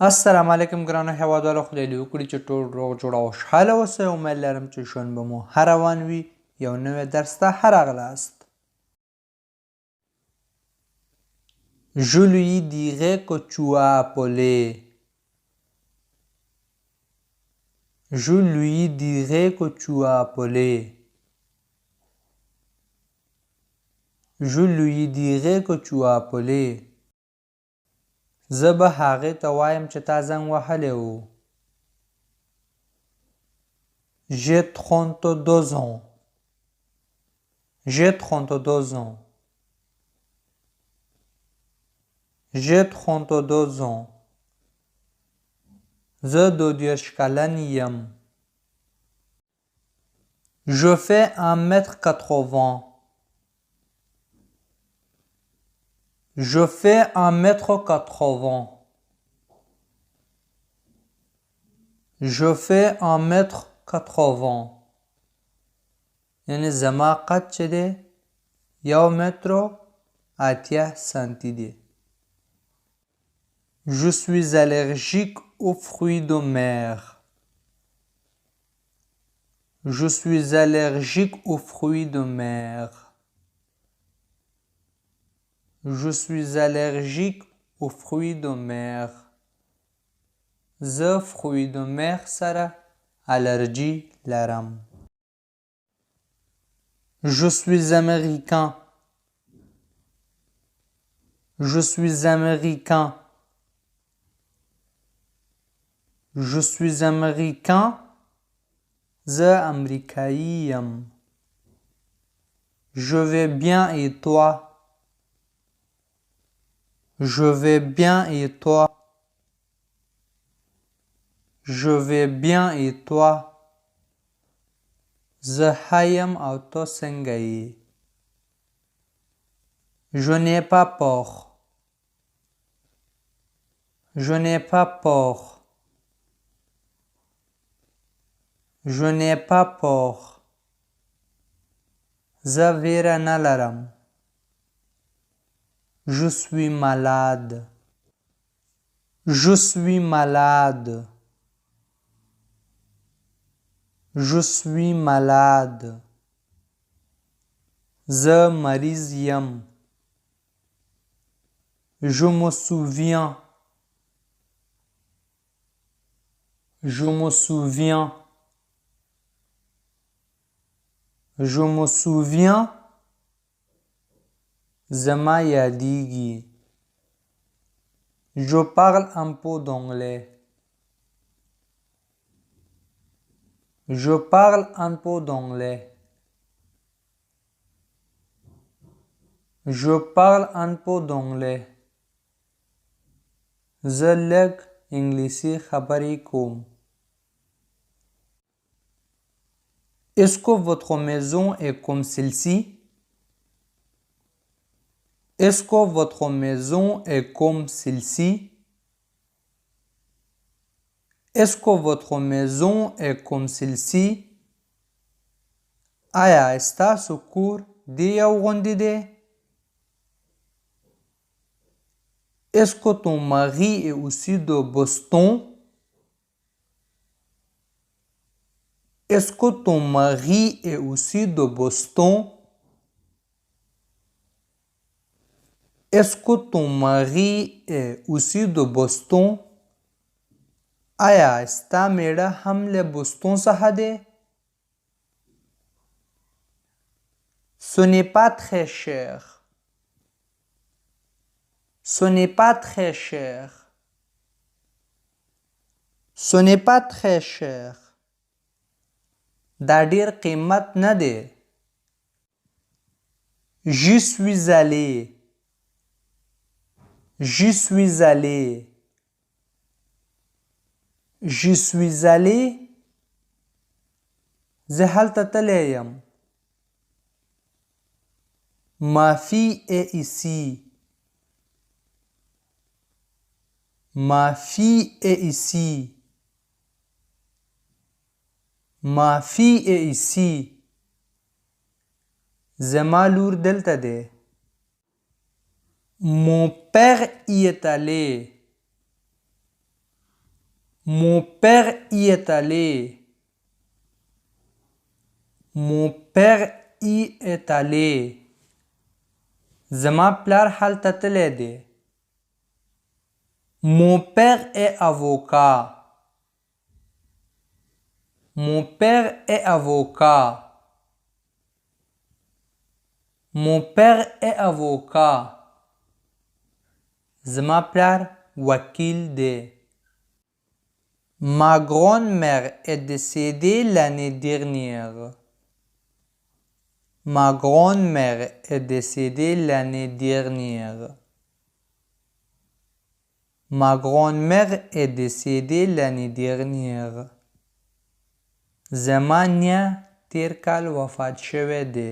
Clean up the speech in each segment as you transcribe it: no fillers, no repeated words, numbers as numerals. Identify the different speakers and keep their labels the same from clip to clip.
Speaker 1: السلام علیکم ګرانو هیوادوالو، خدای دې وکړي چې ټول روغ جوړ او خوشحاله اوسئ. امید لرم چې ژوند به مو ښه روان وي. یو نوی درس ته ښه راغلاست. Je lui dirai que tu as appelé. Je lui dirai que tu as appelé. Je lui dirai que tu as appelé. زه به هغې ته وایم چې تا زنګ وهلی و. J'ai 32 ans. J'ai 32 ans. J'ai 32 ans. زه 32 کلن یم. Je fais 1m80. Je fais 1m80. Je fais 1m80. یعنی زما قد چې دی 1m80 سانتي دی. Je suis allergique aux fruits de mer. Je suis allergique aux fruits de mer. Je suis allergique aux fruits de mer. زه fruits de mer سره الرجی لرم. Je suis américain. Je suis américain. Je suis américain. زه امریکایی یم. Je vais bien et toi? Je vais bien et toi? Je vais bien et toi? زه ښه یم او ته څنګه یې؟ Je n'ai pas peur. Je n'ai pas peur. Je n'ai pas peur. زه ویره نه لرم. Je suis malade. Je suis malade. Je suis malade. زه مریض یم. Je me souviens. Je me souviens. Je me souviens. زما یادیږي. Je parle un peu d'anglais. Je parle un peu d'anglais. Je parle un peu d'anglais. زه لږ انګلیسي خبرې کوم. Est-ce que votre maison est comme celle-ci? Est-ce que votre maison est comme celle-ci? Est-ce que votre maison est comme celle-ci? آیا ستاسو کور دې یو غوندې دی؟ Est-ce que ton mari est aussi de Boston? Est-ce que ton mari est aussi de Boston? Est-ce que ton mari est aussi de Boston? آیا ستا میړه هم له بوستون څخه دی؟ Ce n'est pas très cher. Ce n'est pas très cher. Ce n'est pas très cher. دا ډیر قیمت نه دی. J'y suis allé. J'y suis allé. J'y suis allé. زه هلته تللی یم. Ma fille est ici. Ma fille est ici. Ma fille est ici. زما لور دلته دی. Mon père y est allé. Mon père y est allé. Mon père y est allé. زما پلار هلته تللی دی. Mon père est avocat. Mon père est avocat. Mon père est avocat. زما پلار وکیل دی. Ma grand-mère est décédée l'année dernière. Ma grand-mère est décédée l'année dernière. Ma grand-mère est décédée l'année dernière. زما نیا تیر کال وفات شوی دی.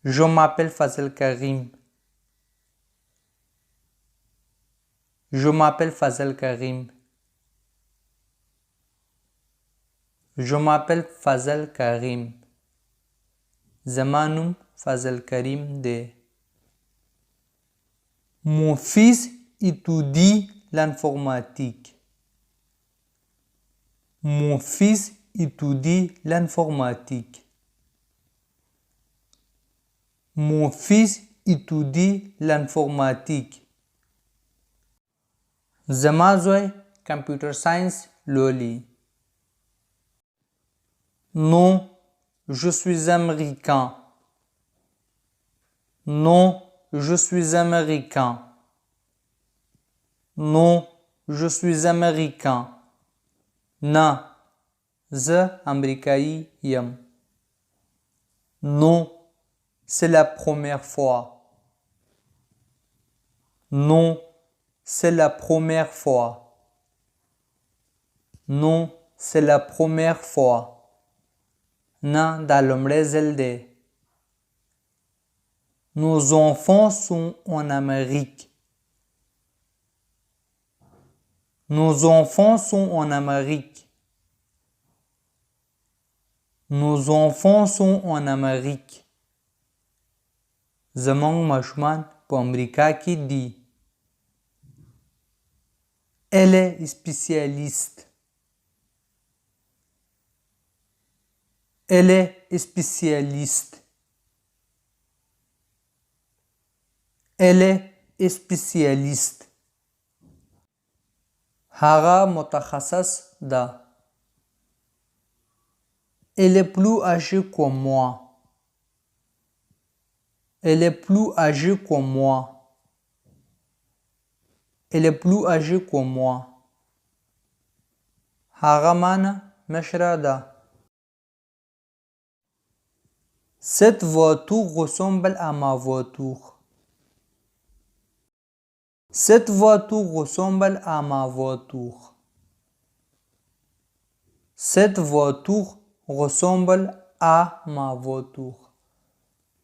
Speaker 1: Je m'appelle Fazil Karim. Je m'appelle Fazil Karim. Je m'appelle Fazil Karim. زما نوم فضل کریم دی. Mon fils étudie l'informatique. Mon fils étudie l'informatique. Mon fils étudie l'informatique. زما زوی کمپیوټر ساینس لولي. Non, je suis américain. Non, je suis américain. Non, je suis américain. نه، زه امریکایی یم. Non, c'est la première fois. Non, c'est la première fois. Non, c'est la première fois. نه، دا لومړی ځل دی. Nos enfants sont en Amérique. Nos enfants sont en Amérique. Nos enfants sont en Amérique. زموږ ماشومان په امریکا کې دي. Elle est spécialiste. Elle est spécialiste. Elle est spécialiste. هغه متخصص ده. Elle est plus âgée que moi. Elle est plus âgée que moi. Elle est plus âgée que moi. هغه مانه مشره ده. Cette voiture ressemble à ma voiture. Cette voiture ressemble à ma voiture. Cette voiture ressemble à ma voiture.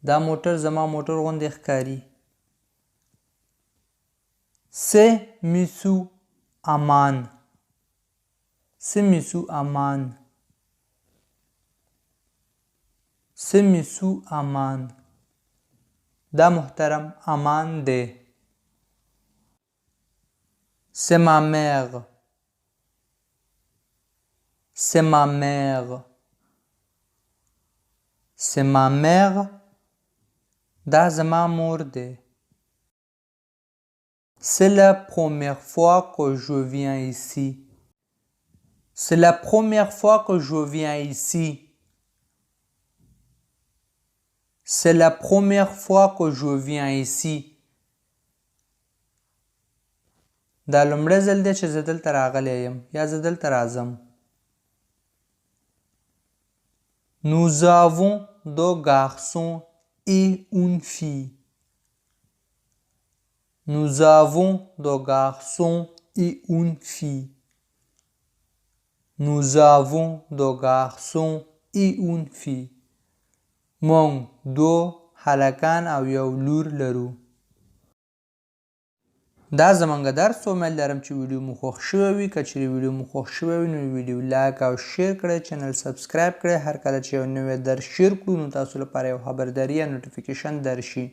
Speaker 1: دا موټر زما موټر غوندې ښکاري. C'est monsieur Aman. C'est monsieur Aman. C'est monsieur Aman. دا محترم امان دی. C'est ma mère. C'est ma mère. C'est ma mère. دا زما مور دی. C'est la première fois que je viens ici. C'est la première fois que je viens ici. C'est la première fois que je viens ici. دا لومړی ځل دی چې زه دلته راغلی یم یا زه دلته راځم. Nous avons deux garçons et une fille. Nous avons deux garçons et une fille. Nous avons deux garçons et une fille. موږ دو هلکان او یو لور لرو. دا زمونږ درس و. امید لرم چې ویډیو مو خوښ شوی وي. که چیرې ویډیو مو خوښ شوی وي نو ویډیو لایک او شیر کړئ. چینل سبسکرایب کړئ. هر کله چې یو نوی درس شیر کړو نو تاسو لپاره یو خبرداری یا نوټیفیکیشن درشي.